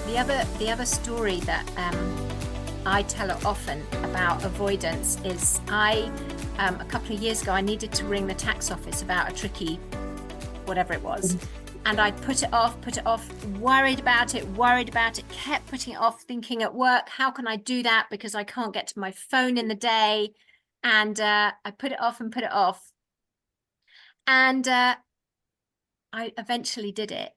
The other story that I tell often about avoidance is a couple of years ago, I needed to ring the tax office about a tricky, whatever it was. And I put it off, worried about it, kept putting it off, thinking at work, how can I do that? Because I can't get to my phone in the day. And I put it off. And I eventually did it.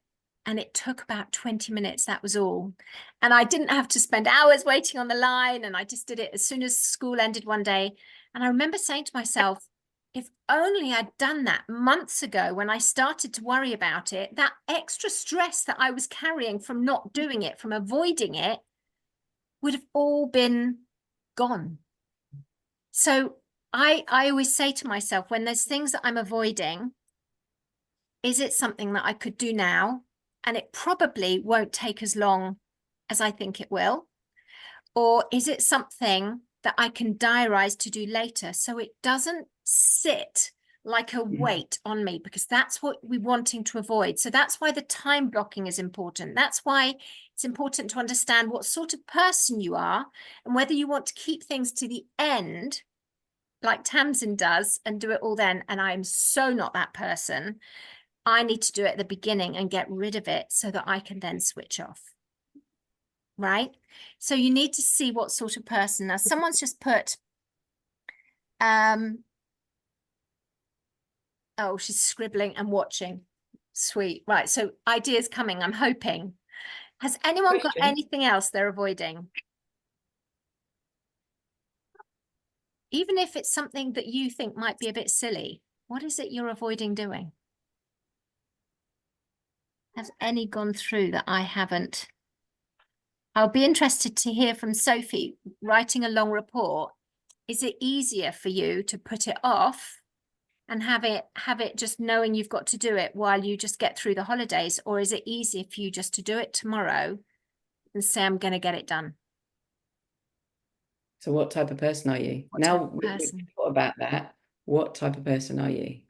And it took about 20 minutes, that was all. And I didn't have to spend hours waiting on the line. And I just did it as soon as school ended one day. And I remember saying to myself, if only I'd done that months ago when I started to worry about it, that extra stress that I was carrying from not doing it, from avoiding it, would have all been gone. So I always say to myself, when there's things that I'm avoiding, is it something that I could do now? And it probably won't take as long as I think it will. Or is it something that I can diarize to do later so it doesn't sit like a weight on me, because that's what we're wanting to avoid. So that's why the time blocking is important. That's why it's important to understand what sort of person you are and whether you want to keep things to the end, like Tamsin does, and do it all then. And I'm so not that person. I need to do it at the beginning and get rid of it so that I can then switch off. Right? So you need to see what sort of person. Now, someone's just put, oh, she's scribbling and watching. Sweet. Right. So ideas coming, I'm hoping. Has anyone got anything else they're avoiding? Even if it's something that you think might be a bit silly, what is it you're avoiding doing? Has any gone through that I haven't? I'll be interested to hear from Sophie. Writing a long report, is it easier for you to put it off and have it just knowing you've got to do it while you just get through the holidays? Or is it easier for you just to do it tomorrow and say, I'm going to get it done? So what type of person are you? Now we've thought about that, what type of person are you?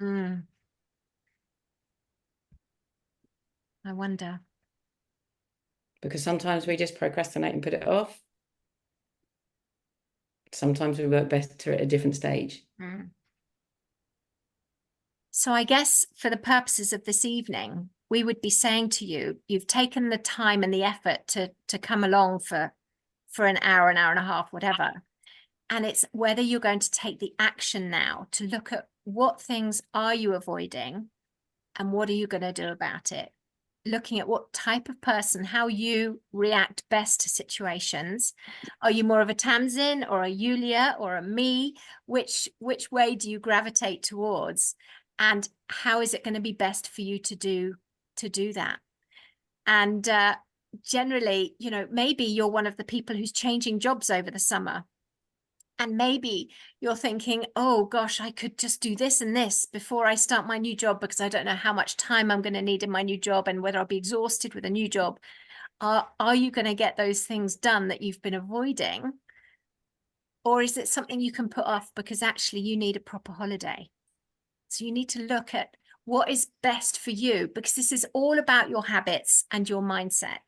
I wonder. Because sometimes we just procrastinate and put it off. Sometimes we work better at a different stage. So I guess for the purposes of this evening, we would be saying to you, you've taken the time and the effort to come along for an hour and a half, whatever. And it's whether you're going to take the action now to look at what things are you avoiding and what are you going to do about it? Looking at what type of person, how you react best to situations. Are you more of a Tamsin or a Yulia or a me? Which way do you gravitate towards? And how is it going to be best for you to do that? And generally, you know, maybe you're one of the people who's changing jobs over the summer. And maybe you're thinking, oh, gosh, I could just do this and this before I start my new job because I don't know how much time I'm going to need in my new job and whether I'll be exhausted with a new job. Are you going to get those things done that you've been avoiding? Or is it something you can put off because actually you need a proper holiday? So you need to look at what is best for you, because this is all about your habits and your mindset.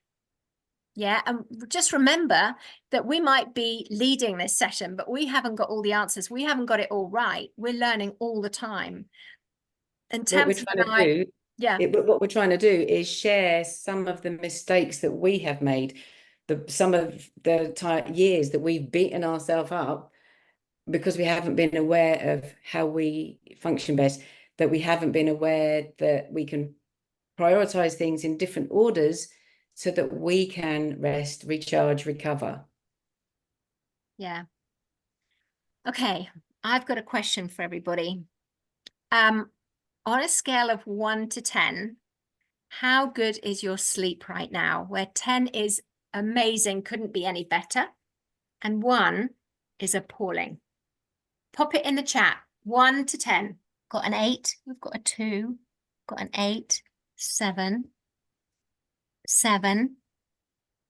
Yeah, and just remember that we might be leading this session, but we haven't got all the answers. We haven't got it all right. We're learning all the time. And what we're trying to do is share some of the mistakes that we have made, some of the years that we've beaten ourselves up because we haven't been aware of how we function best, that we haven't been aware that we can prioritize things in different orders so that we can rest, recharge, recover. Yeah. Okay, I've got a question for everybody. On a scale of 1 to 10, how good is your sleep right now? Where 10 is amazing, couldn't be any better, and 1 is appalling. Pop it in the chat. 1 to 10. Got an 8. We've got a 2. Got an 8. 7. 7.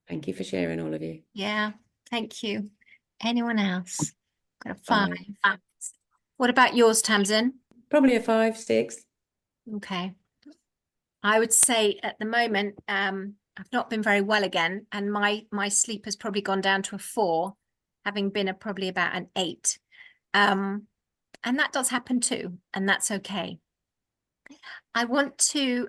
Thank you for sharing, all of you. Yeah, thank you. Anyone else? Got a 5. What about yours, Tamsin? Probably a 5, 6. Okay. I would say at the moment, I've not been very well again, and my sleep has probably gone down to a 4, having been probably about an 8. And that does happen too, and that's okay. I want to,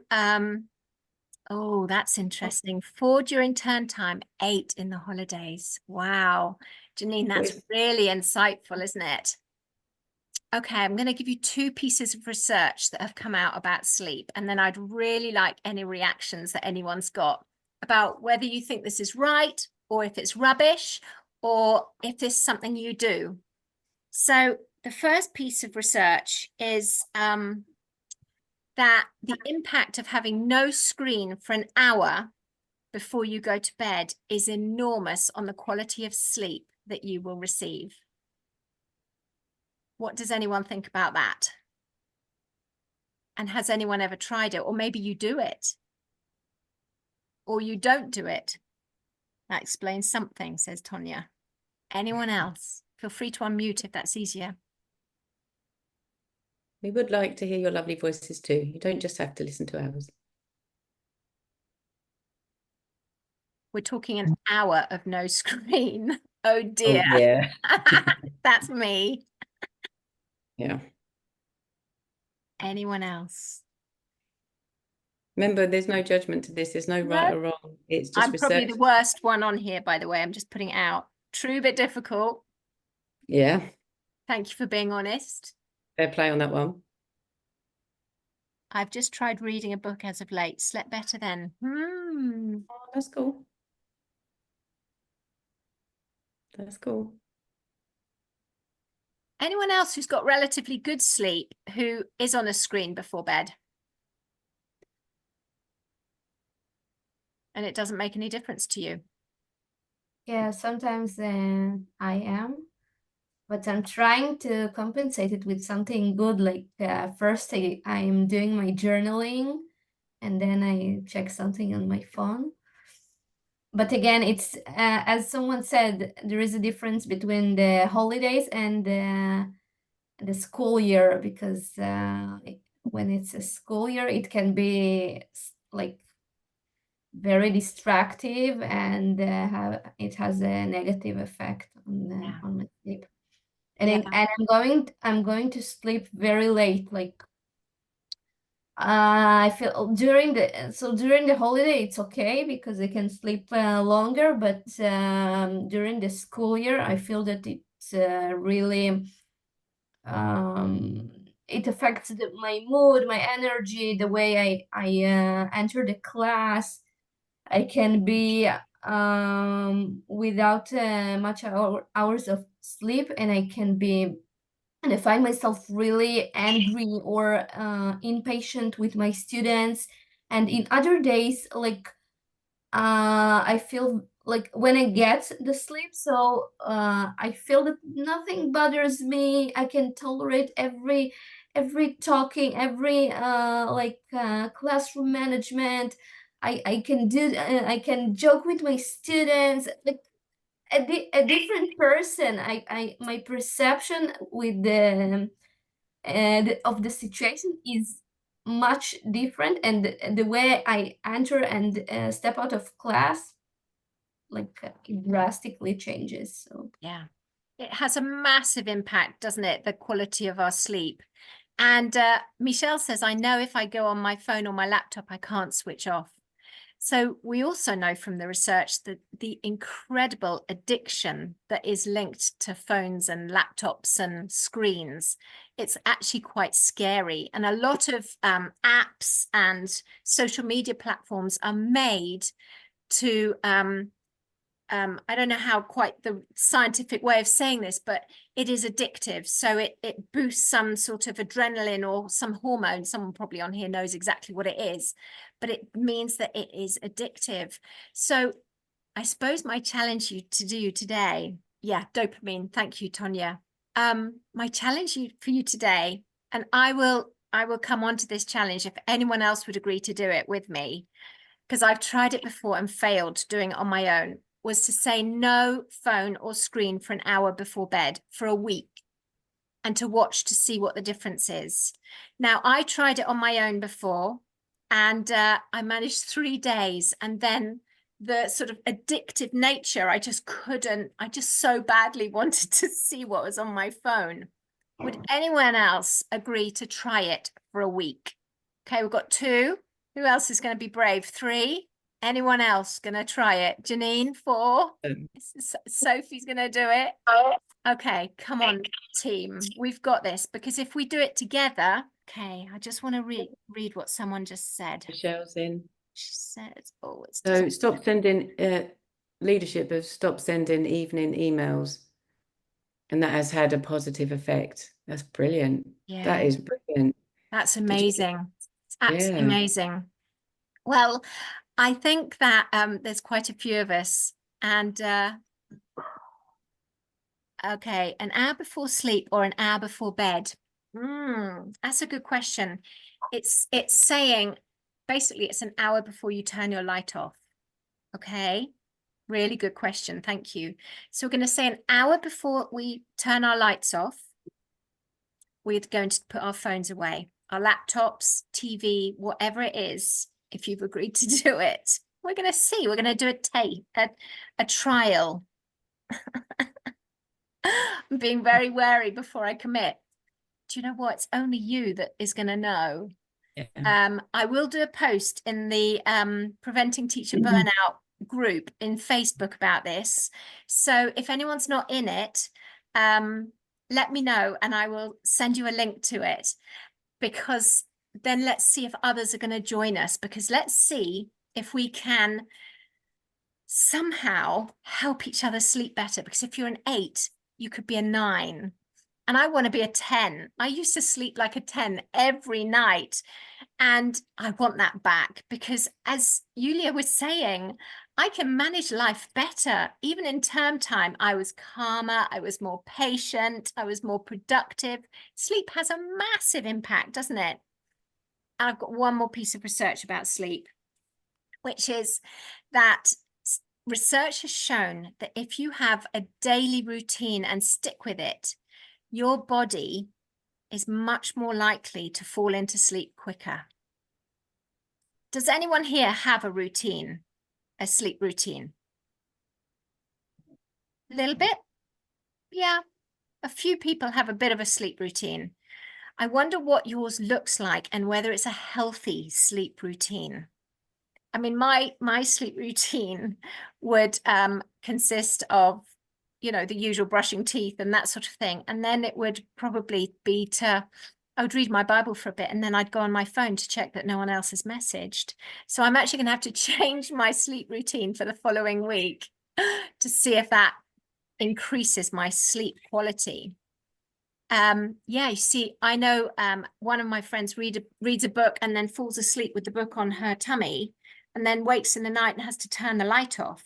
oh, that's interesting. 4 during term time, 8 in the holidays. Wow. Janine, that's really insightful, isn't it? Okay, I'm going to give you 2 pieces of research that have come out about sleep, and then I'd really like any reactions that anyone's got about whether you think this is right, or if it's rubbish, or if this is something you do. So the first piece of research is that the impact of having no screen for an hour before you go to bed is enormous on the quality of sleep that you will receive. What does anyone think about that? And has anyone ever tried it? Or maybe you do it, or you don't do it. That explains something, says Tonya. Anyone else? Feel free to unmute if that's easier. We would like to hear your lovely voices too. You don't just have to listen to ours. We're talking an hour of no screen. Oh dear. Oh, yeah. That's me. Yeah. Anyone else? Remember, there's no judgment to this. There's no right or wrong. It's just I'm research. probably the worst one on here, by the way. I'm just putting it out. True, but difficult. Yeah. Thank you for being honest. Fair play on that one. I've just tried reading a book as of late. Slept better then. Oh, that's cool. That's cool. Anyone else who's got relatively good sleep who is on a screen before bed? And it doesn't make any difference to you? Yeah, sometimes I am, but I'm trying to compensate it with something good. Like first I'm doing my journaling, and then I check something on my phone. But again, it's as someone said, there is a difference between the holidays and the school year, because when it's a school year, it can be like very distractive, and it has a negative effect on my sleep. And I'm going to sleep very late. Like I feel during the holiday it's okay because I can sleep longer, but during the school year I feel that it's really it affects my mood, my energy, the way I enter the class. I can be without much hours of sleep, and I find myself really angry or impatient with my students. And in other days, like I feel like when I get the sleep, so I feel that nothing bothers me. I can tolerate every talking, every classroom management. I can do I can joke with my students, like a different person. I my perception with of the situation is much different, and the way I enter and step out of class, like it drastically changes. So Yeah, it has a massive impact, doesn't it? The quality of our sleep. And Michelle says, I know if I go on my phone or my laptop, I can't switch off. So we also know from the research that the incredible addiction that is linked to phones and laptops and screens, it's actually quite scary. And a lot of apps and social media platforms are made to I don't know how quite the scientific way of saying this, but it is addictive. So it boosts some sort of adrenaline or some hormone. Someone probably on here knows exactly what it is, but it means that it is addictive. So I suppose my challenge to do today, yeah, dopamine. Thank you, Tonya. My challenge for you today, and I will come on to this challenge if anyone else would agree to do it with me, because I've tried it before and failed doing it on my own, was to say no phone or screen for an hour before bed for a week, and to watch to see what the difference is. Now, I tried it on my own before, And I managed 3 days, and then the sort of addictive nature, I just so badly wanted to see what was on my phone. Would anyone else agree to try it for a week? Okay, we've got 2. Who else is going to be brave? 3. Anyone else going to try it? Janine, 4. Sophie's going to do it. Okay, come on, team. We've got this, because if we do it together, okay, I just want to read what someone just said. Michelle's in. She says, oh, it's So stop sending, leadership have stopped sending evening emails, and that has had a positive effect. That's brilliant. yeah, That is brilliant. that's amazing. It's absolutely Yeah. amazing. Well, I think that there's quite a few of us, and okay, an hour before sleep or an hour before bed? That's a good question. It's saying, basically, it's an hour before you turn your light off. Okay, really good question. Thank you. So we're going to say an hour before we turn our lights off, we're going to put our phones away, our laptops, TV, whatever it is. If you've agreed to do it, we're going to see. We're going to do a trial. I'm being very wary before I commit. Do you know what? It's only you that is going to know. Yeah. I will do a post in the Preventing Teacher Burnout group in Facebook about this. So if anyone's not in it, let me know and I will send you a link to it, because then let's see if others are going to join us, because let's see if we can somehow help each other sleep better. Because if you're an 8, you could be a 9. And I want to be a 10. I used to sleep like a 10 every night. And I want that back, because as Yulia was saying, I can manage life better. Even in term time, I was calmer, I was more patient, I was more productive. Sleep has a massive impact, doesn't it? And I've got one more piece of research about sleep, which is that research has shown that if you have a daily routine and stick with it, your body is much more likely to fall into sleep quicker. Does anyone here have a routine, a sleep routine? A little bit? Yeah, a few people have a bit of a sleep routine. I wonder what yours looks like and whether it's a healthy sleep routine. I mean, my sleep routine would consist of, you know, the usual brushing teeth and that sort of thing. And then it would probably be I would read my Bible for a bit, and then I'd go on my phone to check that no one else has messaged. So I'm actually going to have to change my sleep routine for the following week to see if that increases my sleep quality. Yeah, you see, I know one of my friends reads a book and then falls asleep with the book on her tummy, and then wakes in the night and has to turn the light off.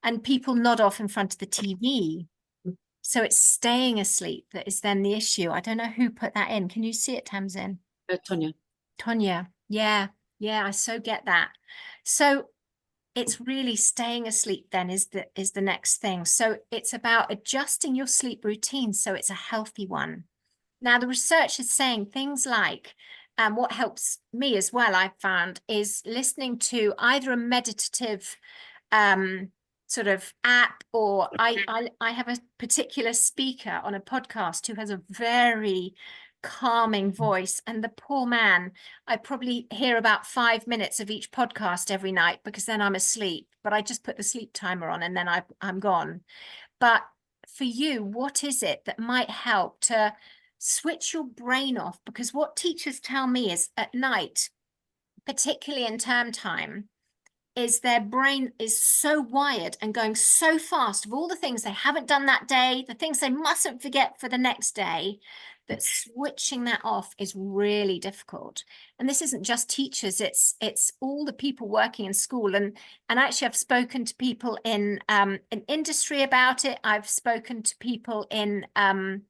And people nod off in front of the TV. So it's staying asleep that is then the issue. I don't know who put that in. Can you see it, Tamsin? Tonya. Tonya. Yeah, I so get that. So it's really staying asleep then is the next thing. So it's about adjusting your sleep routine so it's a healthy one. Now, the research is saying things like, what helps me as well, I've found, is listening to either a meditative sort of app, or I have a particular speaker on a podcast who has a very calming voice, and the poor man, I probably hear about 5 minutes of each podcast every night, because then I'm asleep, but I just put the sleep timer on and then I'm gone. But for you, what is it that might help to switch your brain off? Because what teachers tell me is at night, particularly in term time, is their brain is so wired and going so fast of all the things they haven't done that day, the things they mustn't forget for the next day, that switching that off is really difficult. And this isn't just teachers, it's all the people working in school. And actually I've spoken to people in industry about it. I've spoken to people in the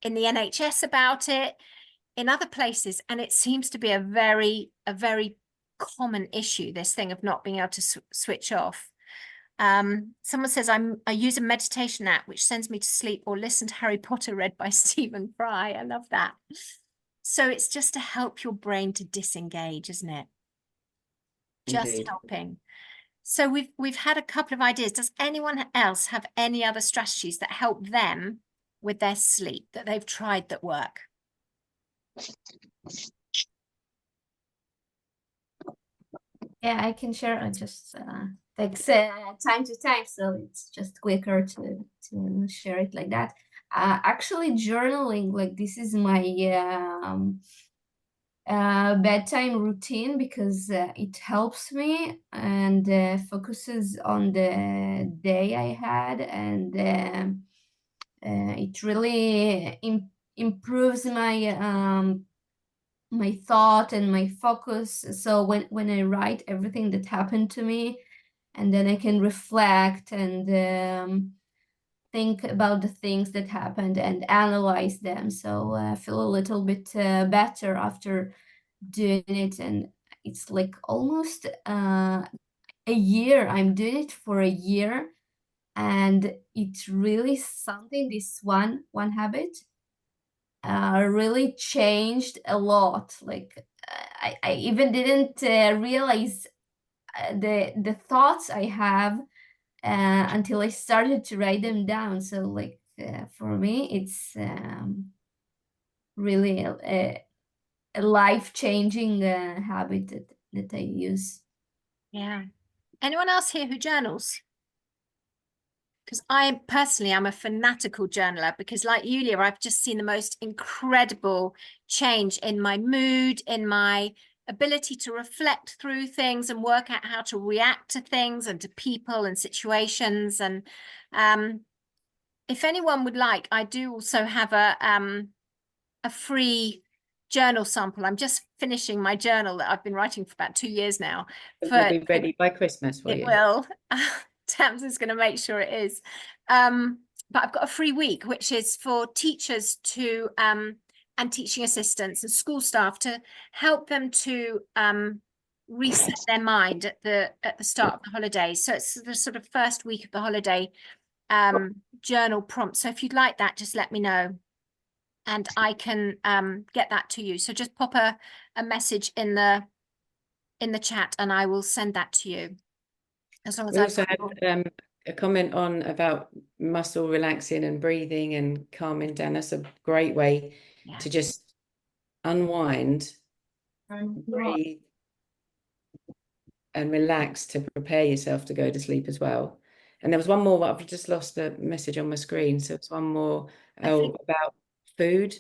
NHS about it, in other places, and it seems to be a very common issue, this thing of not being able to switch off. Someone says, I use a meditation app which sends me to sleep, or listen to Harry Potter read by Stephen Fry. I love that. So it's just to help your brain to disengage, isn't it? Just Indeed. helping. So we've had a couple of ideas. Does anyone else have any other strategies that help them with their sleep that they've tried that work? Yeah, I can share. I just takes time to time, so it's just quicker to share it like that. Actually, journaling, like, this is my bedtime routine, because it helps me and focuses on the day I had, and it really improves my thought and my focus. So when I write everything that happened to me, and then I can reflect and think about the things that happened and analyze them. So I feel a little bit better after doing it. And it's like almost a year. I'm doing it for a year, and it's really something, this one habit really changed a lot. Like, I even didn't realize the thoughts I have until I started to write them down. So, like, for me, it's really a life-changing habit that I use. Yeah. Anyone else here who journals? Because I personally am a fanatical journaler, because like Yulia, I've just seen the most incredible change in my mood, in my ability to reflect through things and work out how to react to things and to people and situations. And if anyone would like, I do also have a free journal sample. I'm just finishing my journal that I've been writing for about 2 years now. It will be ready by Christmas for It you. will. Tams is going to make sure it is. But I've got a free week, which is for teachers to and teaching assistants and school staff to help them to reset their mind at the start of the holidays. So it's the sort of first week of the holiday journal prompt. So if you'd like that, just let me know, and I can get that to you. So just pop a message in the chat, and I will send that to you. As long as We I've also got had a comment on about muscle relaxing and breathing and calming down. That's a great way to just unwind, breathe, and relax to prepare yourself to go to sleep as well. And there was one more, but I've just lost the message on my screen. So it's one more about food.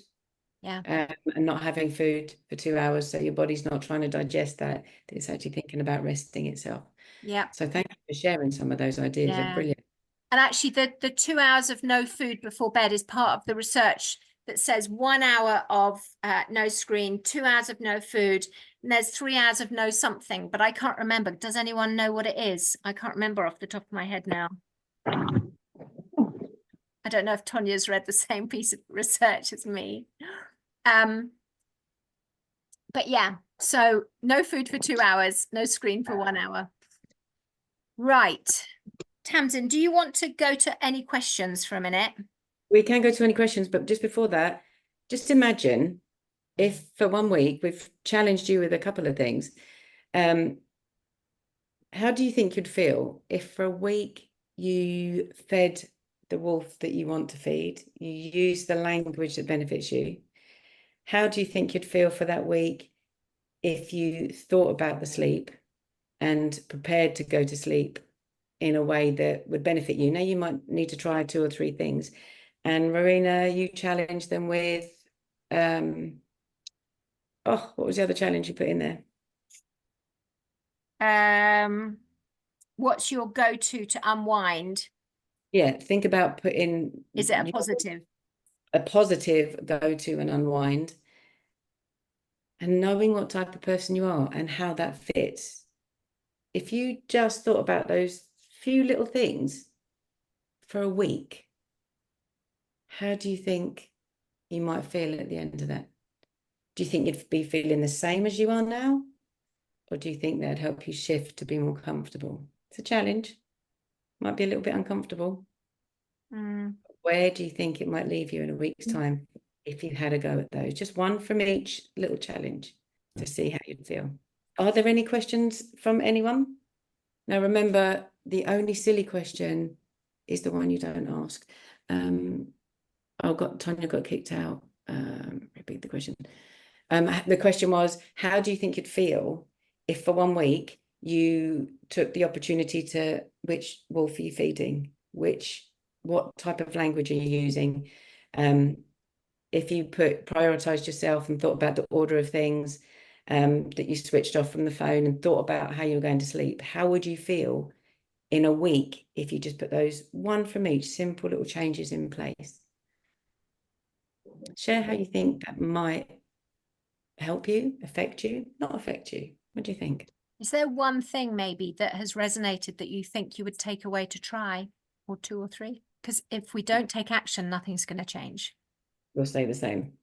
Yeah. And not having food for 2 hours, so your body's not trying to digest that. It's actually thinking about resting itself. Yeah. So thank you for sharing some of those ideas. They're brilliant. And actually, the 2 hours of no food before bed is part of the research that says 1 hour of no screen, 2 hours of no food, and there's 3 hours of no something, but I can't remember. Does anyone know what it is? I can't remember off the top of my head now. I don't know if Tonya's read the same piece of research as me. But yeah, so no food for 2 hours, no screen for 1 hour. Right. Tamsin, do you want to go to any questions for a minute? We can go to any questions, but just before that, just imagine if for 1 week we've challenged you with a couple of things. How do you think you'd feel if for a week you fed the wolf that you want to feed, you use the language that benefits you? How do you think you'd feel for that week if you thought about the sleep and prepared to go to sleep in a way that would benefit you? Now you might need to try 2 or 3 things. And Marina, you challenged them with, what was the other challenge you put in there? What's your go-to to unwind? Yeah, think about putting. Is it a positive? A positive go-to and unwind, and knowing what type of person you are and how that fits. If you just thought about those few little things for a week, how do you think you might feel at the end of that? Do you think you'd be feeling the same as you are now? Or do you think that'd help you shift to be more comfortable? It's a challenge. Might be a little bit uncomfortable. Where do you think it might leave you in a week's time? if you had a go at those. Just one from each little challenge to see how you'd feel. Are there any questions from anyone? Now, remember, the only silly question is the one you don't ask. Tanya got kicked out. Repeat the question. The question was, how do you think you'd feel if for 1 week you took the opportunity to, which wolf are you feeding? What type of language are you using? If you prioritized yourself and thought about the order of things, that you switched off from the phone and thought about how you were going to sleep, how would you feel in a week if you just put those one from each simple little changes in place? Share how you think that might help you, affect you, not affect you. What do you think? Is there one thing maybe that has resonated that you think you would take away to try, or 2 or 3? Because if we don't take action, nothing's going to change. We'll stay the same.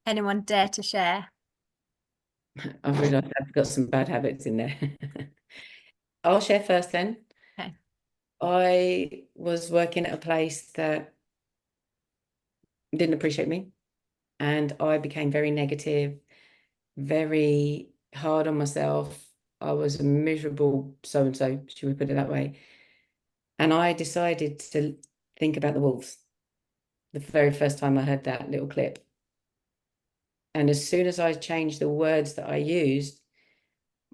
Anyone dare to share? I've realised I've got some bad habits in there. I'll share first then. Okay. I was working at a place that didn't appreciate me, and I became very negative, very hard on myself. I was a miserable so-and-so, should we put it that way? And I decided to think about the wolves the very first time I heard that little clip. And as soon as I changed the words that I used,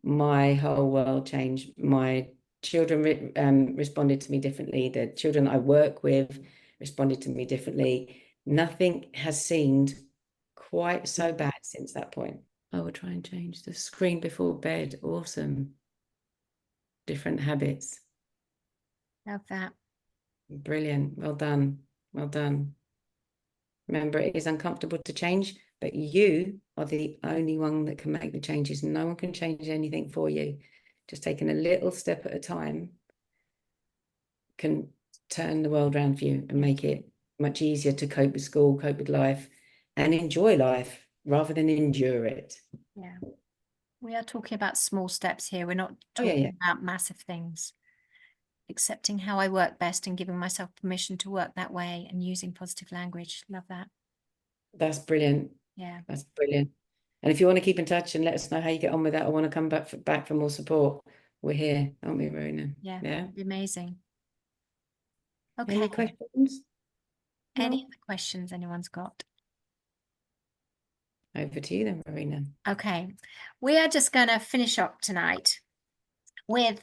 my whole world changed. My children responded to me differently. The children I work with responded to me differently. Nothing has seemed quite so bad since that point. I will try and change the screen before bed. Awesome. Different habits. Love that. Brilliant. Well done. Well done. Remember, it is uncomfortable to change, but you are the only one that can make the changes. No one can change anything for you. Just taking a little step at a time can turn the world around for you and make it much easier to cope with school, cope with life, and enjoy life rather than endure it. Yeah. We are talking about small steps here. We're not talking about massive things. Accepting how I work best and giving myself permission to work that way and using positive language. Love that. That's brilliant. Yeah. That's brilliant. And if you want to keep in touch and let us know how you get on with that, I want to come back for more support. We're here, aren't we, Rona? Yeah. Yeah. That'd be amazing. Okay. Any questions? Any other questions anyone's got? Over to you then, Marina. Okay. We are just going to finish up tonight with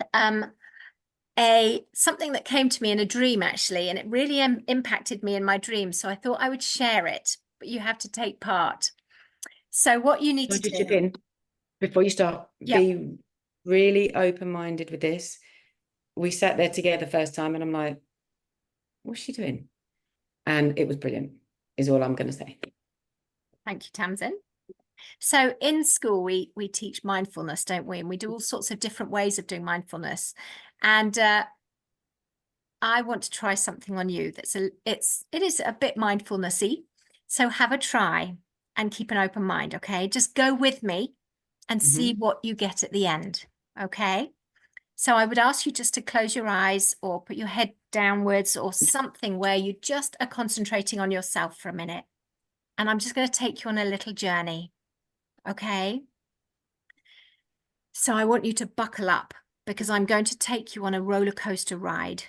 something that came to me in a dream, actually, and it really impacted me in my dream. So I thought I would share it, but you have to take part. So what you need to do. Chip in before you start, be really open-minded with this. We sat there together first time and I'm like, what's she doing? And it was brilliant, is all I'm going to say. Thank you, Tamsin. So in school, we teach mindfulness, don't we? And we do all sorts of different ways of doing mindfulness. And I want to try something on you it is a bit mindfulnessy. So have a try and keep an open mind, okay? Just go with me and see what you get at the end, okay? So I would ask you just to close your eyes or put your head downwards or something where you just are concentrating on yourself for a minute. And I'm just going to take you on a little journey, okay? So I want you to buckle up because I'm going to take you on a roller coaster ride.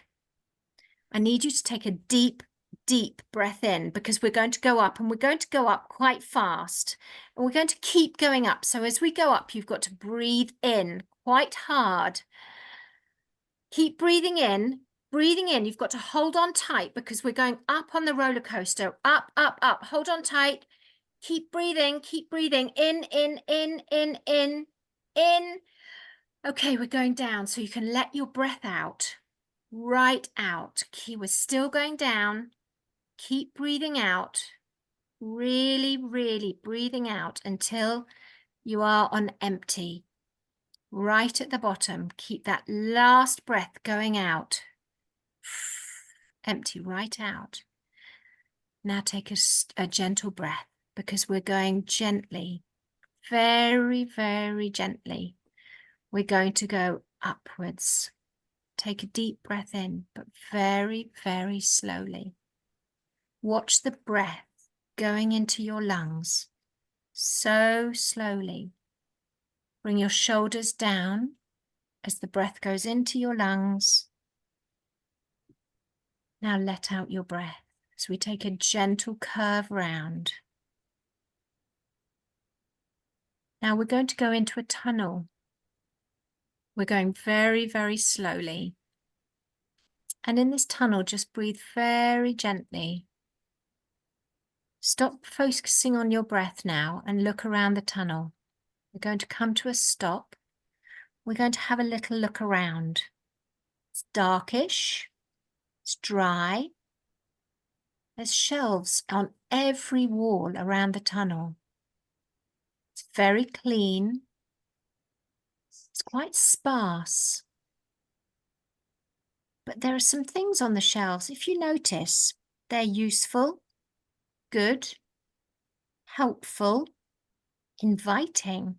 I need you to take a deep, deep breath in because we're going to go up and we're going to go up quite fast and we're going to keep going up. So as we go up, you've got to breathe in quite hard. Keep breathing in, breathing in. You've got to hold on tight because we're going up on the roller coaster, up, up, up. Hold on tight. Keep breathing, in, in. Okay, we're going down so you can let your breath out. Right out. We're still going down. Keep breathing out. Really, really breathing out until you are on empty. Right at the bottom. Keep that last breath going out. Empty right out. Now take a gentle breath because we're going gently, very, very gently. We're going to go upwards. Take a deep breath in, but very, very slowly. Watch the breath going into your lungs. So slowly. Bring your shoulders down as the breath goes into your lungs. Now let out your breath as we take a gentle curve round. Now we're going to go into a tunnel. We're going very, very slowly. And in this tunnel, just breathe very gently. Stop focusing on your breath now and look around the tunnel. We're going to come to a stop. We're going to have a little look around. It's darkish. It's dry. There's shelves on every wall around the tunnel. It's very clean. It's quite sparse. But there are some things on the shelves, if you notice, they're useful, good, helpful, inviting,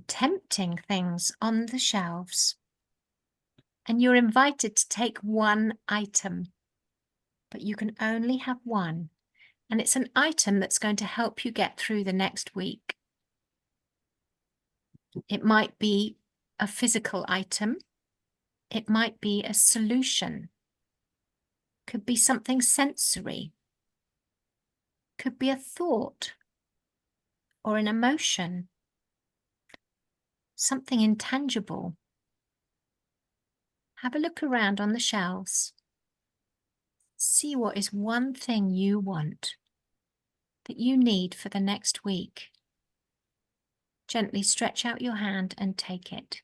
tempting things on the shelves. And you're invited to take one item, but you can only have one. And it's an item that's going to help you get through the next week. It might be a physical item. It might be a solution. Could be something sensory. Could be a thought or an emotion. Something intangible. Have a look around on the shelves. See what is one thing you want, that you need for the next week. Gently stretch out your hand and take it.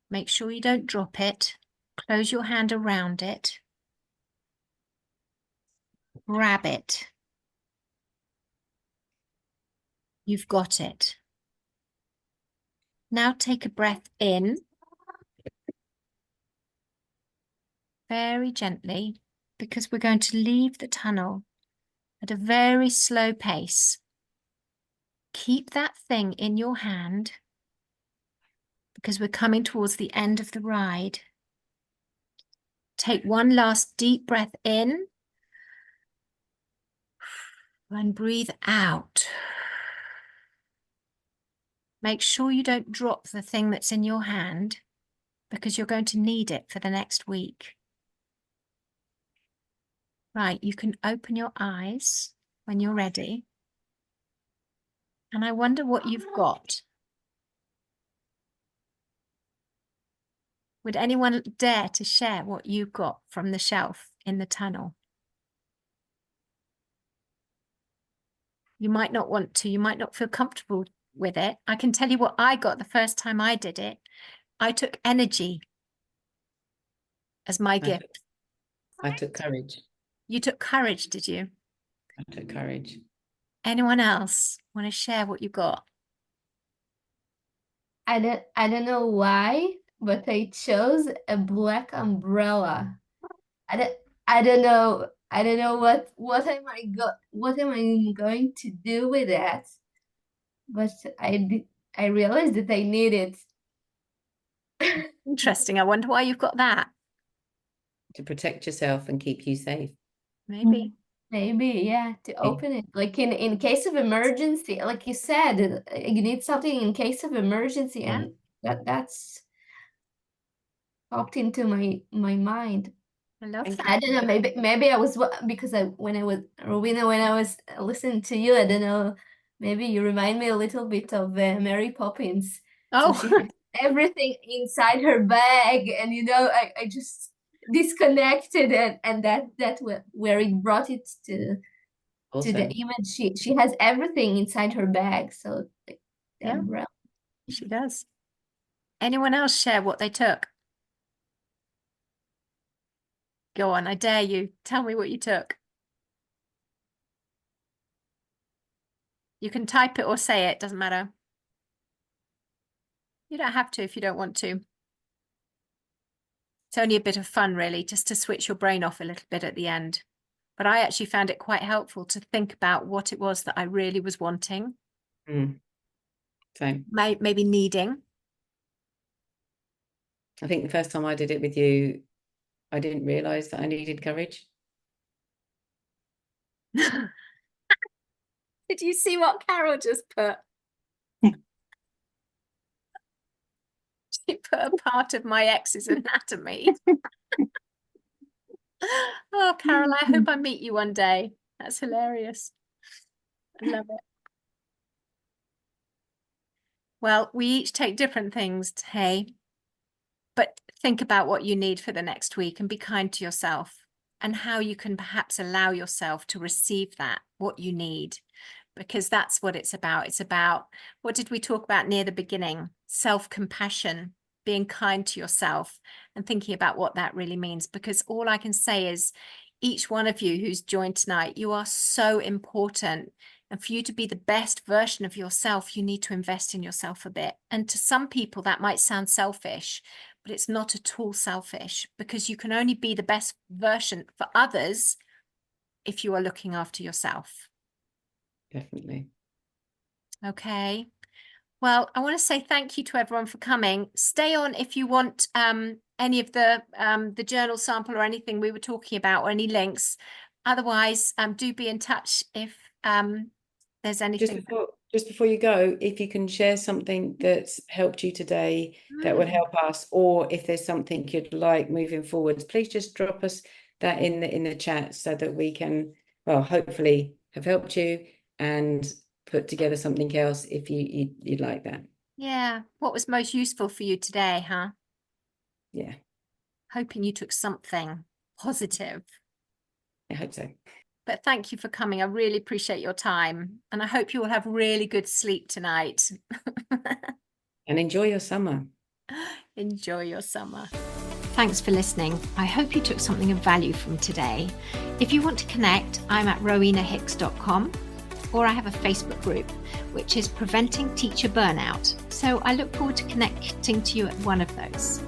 Make sure you don't drop it. Close your hand around it. Grab it. You've got it. Now take a breath in. Very gently, because we're going to leave the tunnel at a very slow pace. Keep that thing in your hand because we're coming towards the end of the ride. Take one last deep breath in and breathe out. Make sure you don't drop the thing that's in your hand because you're going to need it for the next week. Right, you can open your eyes when you're ready. And I wonder what you've got. Would anyone dare to share what you got from the shelf in the tunnel? You might not want to, you might not feel comfortable with it. I can tell you what I got the first time I did it. I took energy as my gift. I took courage. You took courage, did you? I took courage. Anyone else want to share what you got? I don't know why, but I chose a black umbrella. I don't know what am I going to do with that? But I realized that I need it. Interesting. I wonder why you've got that. To protect yourself and keep you safe. Maybe. Maybe, yeah, to open it. Like in case of emergency, like you said, you need something in case of emergency, and that's popped into my mind. I love that. I don't know, maybe I was because when I was Rowena, when I was listening to you, I don't know, maybe you remind me a little bit of Mary Poppins. Oh, So she had everything inside her bag, and I just disconnected, and that's where it brought it to the image. She has everything inside her bag, so the umbrella. She does. Anyone else share what they took? Go on, I dare you. Tell me what you took. You can type it or say it, doesn't matter. You don't have to if you don't want to. It's only a bit of fun, really, just to switch your brain off a little bit at the end. But I actually found it quite helpful to think about what it was that I really was wanting. Same. Maybe needing. I think the first time I did it with you, I didn't realize that I needed courage. Did you see what Carol just put? She put a part of my ex's anatomy. Oh, Carol, I hope I meet you one day. That's hilarious. I love it. Well, we each take different things, hey, but think about what you need for the next week and be kind to yourself and how you can perhaps allow yourself to receive that, what you need, because that's what it's about. It's about, what did we talk about near the beginning? Self-compassion, being kind to yourself and thinking about what that really means. Because all I can say is each one of you who's joined tonight, you are so important. And for you to be the best version of yourself, you need to invest in yourself a bit. And to some people, that might sound selfish, but it's not at all selfish, because you can only be the best version for others if you are looking after yourself. Definitely. Okay. Well, I want to say thank you to everyone for coming. Stay on if you want any of the journal sample or anything we were talking about, or any links. Otherwise, do be in touch if there's anything. Just before you go, if you can share something that's helped you today that would help us, or if there's something you'd like moving forwards, please just drop us that in the chat so that we can, well, hopefully have helped you and put together something else if you'd like that. Yeah. What was most useful for you today, huh? Yeah. Hoping you took something positive. I hope so. But thank you for coming. I really appreciate your time. And I hope you will have really good sleep tonight. And enjoy your summer. Enjoy your summer. Thanks for listening. I hope you took something of value from today. If you want to connect, I'm at rowenahicks.com, or I have a Facebook group, which is Preventing Teacher Burnout. So I look forward to connecting to you at one of those.